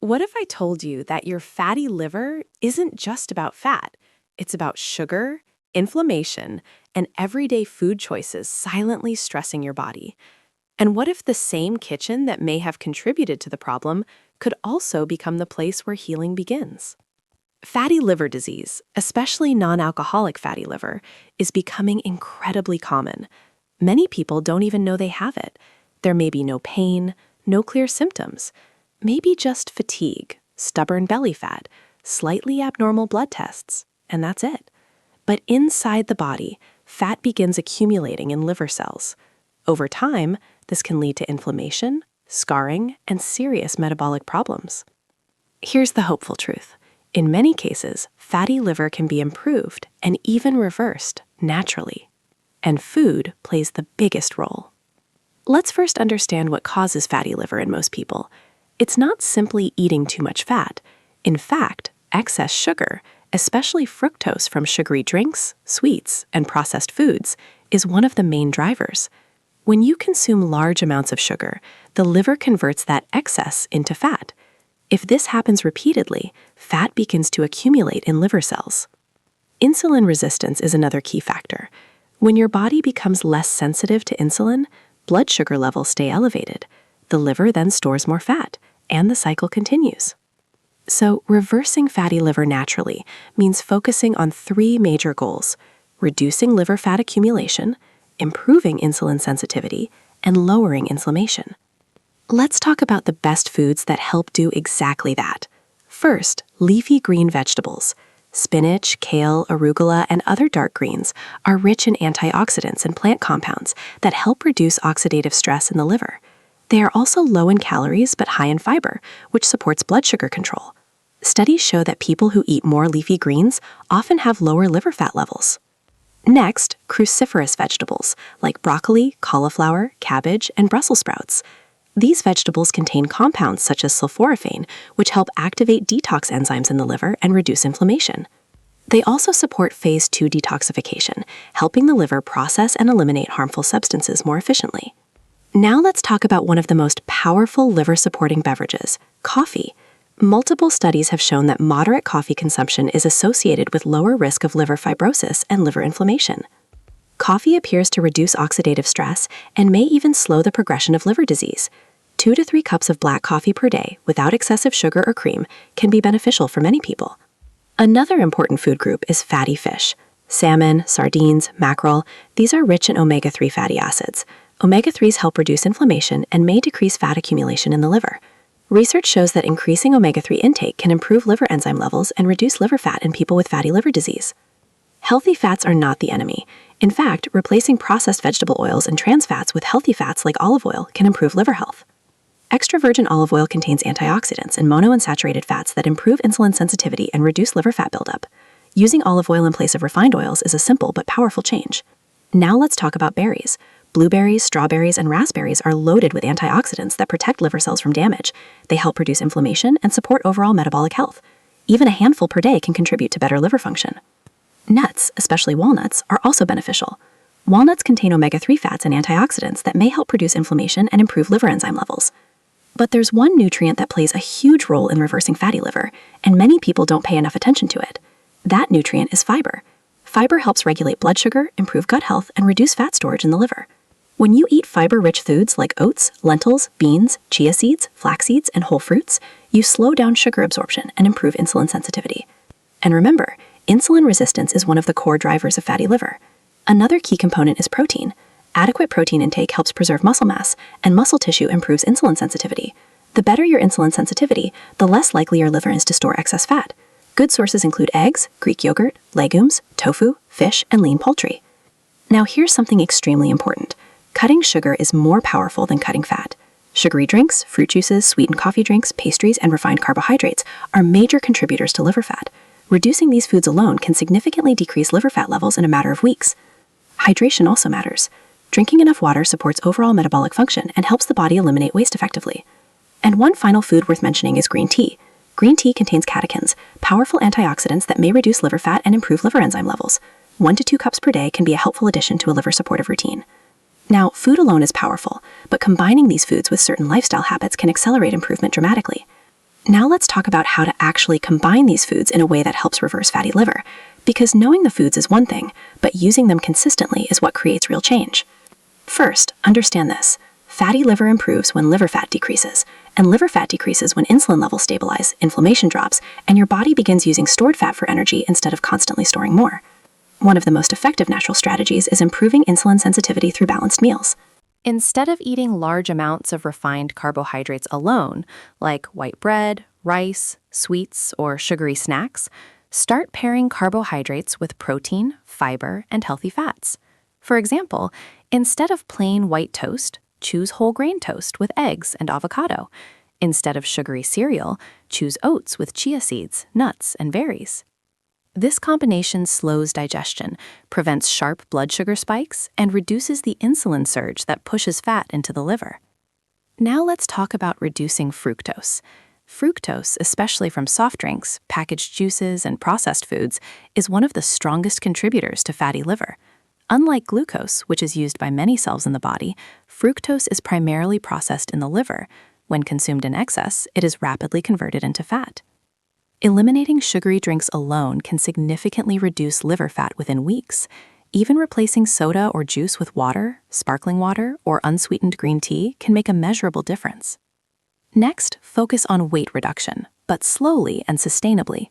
What if I told you that your fatty liver isn't just about fat? It's about sugar, inflammation, and everyday food choices silently stressing your body. And what if the same kitchen that may have contributed to the problem could also become the place where healing begins? Fatty liver disease, especially non-alcoholic fatty liver, is becoming incredibly common. Many people don't even know they have it. There may be no pain, no clear symptoms, maybe just fatigue, stubborn belly fat, slightly abnormal blood tests, and that's it. But inside the body, fat begins accumulating in liver cells. Over time, this can lead to inflammation, scarring, and serious metabolic problems. Here's the hopeful truth. In many cases, fatty liver can be improved and even reversed naturally. And food plays the biggest role. Let's first understand what causes fatty liver in most people. It's not simply eating too much fat. In fact, excess sugar, especially fructose from sugary drinks, sweets, and processed foods, is one of the main drivers. When you consume large amounts of sugar, the liver converts that excess into fat. If this happens repeatedly, fat begins to accumulate in liver cells. Insulin resistance is another key factor. When your body becomes less sensitive to insulin, blood sugar levels stay elevated. The liver then stores more fat, and the cycle continues. So, reversing fatty liver naturally means focusing on three major goals: reducing liver fat accumulation, improving insulin sensitivity, and lowering inflammation. Let's talk about the best foods that help do exactly that. First, leafy green vegetables. Spinach, kale, arugula, and other dark greens are rich in antioxidants and plant compounds that help reduce oxidative stress in the liver. They are also low in calories but high in fiber, which supports blood sugar control. Studies show that people who eat more leafy greens often have lower liver fat levels. Next, cruciferous vegetables like broccoli, cauliflower, cabbage, and Brussels sprouts. These vegetables contain compounds such as sulforaphane, which help activate detox enzymes in the liver and reduce inflammation. They also support phase 2 detoxification, helping the liver process and eliminate harmful substances more efficiently. Now let's talk about one of the most powerful liver-supporting beverages, coffee. Multiple studies have shown that moderate coffee consumption is associated with lower risk of liver fibrosis and liver inflammation. Coffee appears to reduce oxidative stress and may even slow the progression of liver disease. 2 to 3 cups of black coffee per day without excessive sugar or cream can be beneficial for many people. Another important food group is fatty fish. Salmon, sardines, mackerel, these are rich in omega-3 fatty acids. Omega-3s help reduce inflammation and may decrease fat accumulation in the liver. Research shows that increasing omega-3 intake can improve liver enzyme levels and reduce liver fat in people with fatty liver disease. Healthy fats are not the enemy. In fact, replacing processed vegetable oils and trans fats with healthy fats like olive oil can improve liver health. Extra virgin olive oil contains antioxidants and monounsaturated fats that improve insulin sensitivity and reduce liver fat buildup. Using olive oil in place of refined oils is a simple but powerful change. Now let's talk about berries. Blueberries, strawberries, and raspberries are loaded with antioxidants that protect liver cells from damage. They help reduce inflammation and support overall metabolic health. Even a handful per day can contribute to better liver function. Nuts, especially walnuts, are also beneficial. Walnuts contain omega-3 fats and antioxidants that may help reduce inflammation and improve liver enzyme levels. But there's one nutrient that plays a huge role in reversing fatty liver, and many people don't pay enough attention to it. That nutrient is fiber. Fiber helps regulate blood sugar, improve gut health, and reduce fat storage in the liver. When you eat fiber-rich foods like oats, lentils, beans, chia seeds, flax seeds, and whole fruits, you slow down sugar absorption and improve insulin sensitivity. And remember, insulin resistance is one of the core drivers of fatty liver. Another key component is protein. Adequate protein intake helps preserve muscle mass, and muscle tissue improves insulin sensitivity. The better your insulin sensitivity, the less likely your liver is to store excess fat. Good sources include eggs, Greek yogurt, legumes, tofu, fish, and lean poultry. Now here's something extremely important. Cutting sugar is more powerful than cutting fat. Sugary drinks, fruit juices, sweetened coffee drinks, pastries, and refined carbohydrates are major contributors to liver fat. Reducing these foods alone can significantly decrease liver fat levels in a matter of weeks. Hydration also matters. Drinking enough water supports overall metabolic function and helps the body eliminate waste effectively. And one final food worth mentioning is green tea. Green tea contains catechins, powerful antioxidants that may reduce liver fat and improve liver enzyme levels. 1 to 2 cups per day can be a helpful addition to a liver-supportive routine. Now, food alone is powerful, but combining these foods with certain lifestyle habits can accelerate improvement dramatically. Now let's talk about how to actually combine these foods in a way that helps reverse fatty liver, because knowing the foods is one thing, but using them consistently is what creates real change. First, understand this. Fatty liver improves when liver fat decreases, and liver fat decreases when insulin levels stabilize, inflammation drops, and your body begins using stored fat for energy instead of constantly storing more. One of the most effective natural strategies is improving insulin sensitivity through balanced meals. Instead of eating large amounts of refined carbohydrates alone, like white bread, rice, sweets, or sugary snacks, start pairing carbohydrates with protein, fiber, and healthy fats. For example, instead of plain white toast, choose whole grain toast with eggs and avocado. Instead of sugary cereal, choose oats with chia seeds, nuts, and berries. This combination slows digestion, prevents sharp blood sugar spikes, and reduces the insulin surge that pushes fat into the liver. Now let's talk about reducing fructose. Fructose, especially from soft drinks, packaged juices, and processed foods, is one of the strongest contributors to fatty liver. Unlike glucose, which is used by many cells in the body, fructose is primarily processed in the liver. When consumed in excess, it is rapidly converted into fat. Eliminating sugary drinks alone can significantly reduce liver fat within weeks. Even replacing soda or juice with water, sparkling water, or unsweetened green tea can make a measurable difference. Next, focus on weight reduction, but slowly and sustainably.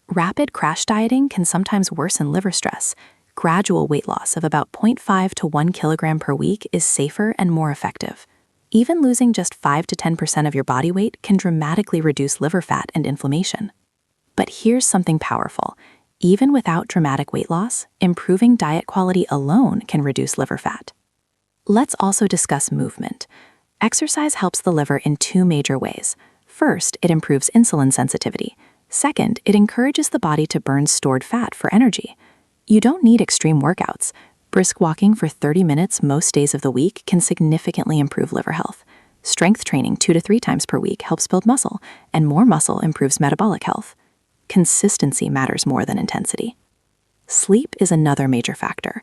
Rapid crash dieting can sometimes worsen liver stress. Gradual weight loss of about 0.5 to 1 kilogram per week is safer and more effective. Even losing just 5 to 10% of your body weight can dramatically reduce liver fat and inflammation. But here's something powerful. Even without dramatic weight loss, improving diet quality alone can reduce liver fat. Let's also discuss movement. Exercise helps the liver in two major ways. First, it improves insulin sensitivity. Second, it encourages the body to burn stored fat for energy. You don't need extreme workouts. Brisk walking for 30 minutes most days of the week can significantly improve liver health. Strength training 2 to 3 times per week helps build muscle, and more muscle improves metabolic health. Consistency matters more than intensity. Sleep is another major factor.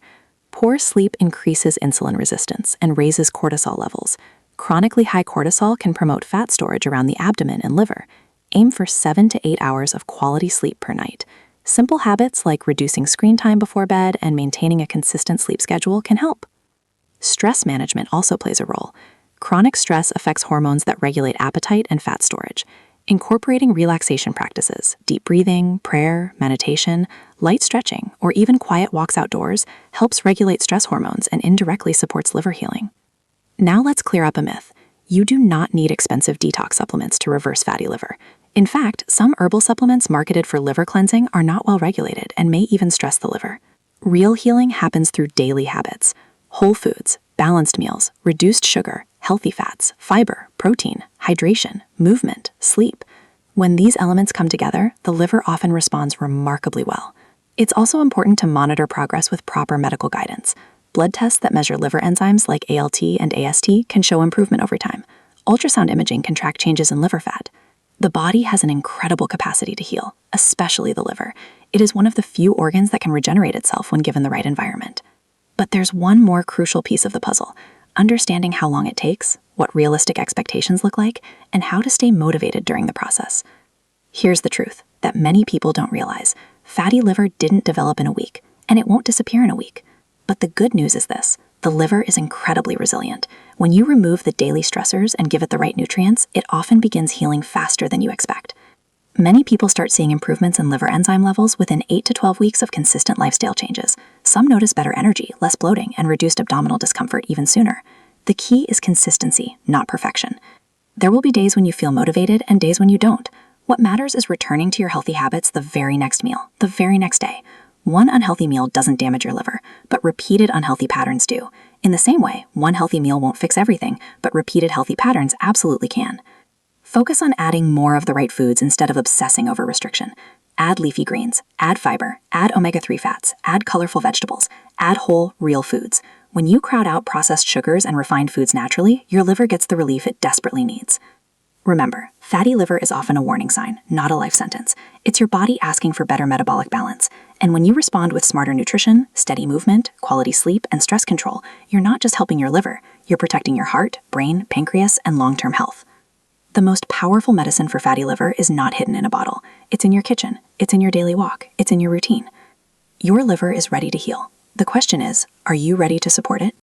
Poor sleep increases insulin resistance and raises cortisol levels. Chronically high cortisol can promote fat storage around the abdomen and liver. Aim for 7 to 8 hours of quality sleep per night. Simple habits like reducing screen time before bed and maintaining a consistent sleep schedule can help. Stress management also plays a role. Chronic stress affects hormones that regulate appetite and fat storage. Incorporating relaxation practices, deep breathing, prayer, meditation, light stretching, or even quiet walks outdoors helps regulate stress hormones and indirectly supports liver healing. Now let's clear up a myth. You do not need expensive detox supplements to reverse fatty liver. In fact, some herbal supplements marketed for liver cleansing are not well regulated and may even stress the liver. Real healing happens through daily habits. Whole foods, balanced meals, reduced sugar, healthy fats, fiber, protein, hydration, movement, sleep. When these elements come together, the liver often responds remarkably well. It's also important to monitor progress with proper medical guidance. Blood tests that measure liver enzymes like ALT and AST can show improvement over time. Ultrasound imaging can track changes in liver fat. The body has an incredible capacity to heal, especially the liver. It is one of the few organs that can regenerate itself when given the right environment. But there's one more crucial piece of the puzzle. Understanding how long it takes, what realistic expectations look like, and how to stay motivated during the process. Here's the truth that many people don't realize. Fatty liver didn't develop in a week, and it won't disappear in a week. But the good news is this. The liver is incredibly resilient. When you remove the daily stressors and give it the right nutrients, it often begins healing faster than you expect. Many people start seeing improvements in liver enzyme levels within 8 to 12 weeks of consistent lifestyle changes. Some notice better energy, less bloating, and reduced abdominal discomfort even sooner. The key is consistency, not perfection. There will be days when you feel motivated and days when you don't. What matters is returning to your healthy habits the very next meal, the very next day. One unhealthy meal doesn't damage your liver, but repeated unhealthy patterns do. In the same way, one healthy meal won't fix everything, but repeated healthy patterns absolutely can. Focus on adding more of the right foods instead of obsessing over restriction. Add leafy greens, add fiber, add omega-3 fats, add colorful vegetables, add whole, real foods. When you crowd out processed sugars and refined foods naturally, your liver gets the relief it desperately needs. Remember, fatty liver is often a warning sign, not a life sentence. It's your body asking for better metabolic balance. And when you respond with smarter nutrition, steady movement, quality sleep, and stress control, you're not just helping your liver, you're protecting your heart, brain, pancreas, and long-term health. The most powerful medicine for fatty liver is not hidden in a bottle. It's in your kitchen. It's in your daily walk. It's in your routine. Your liver is ready to heal. The question is, are you ready to support it?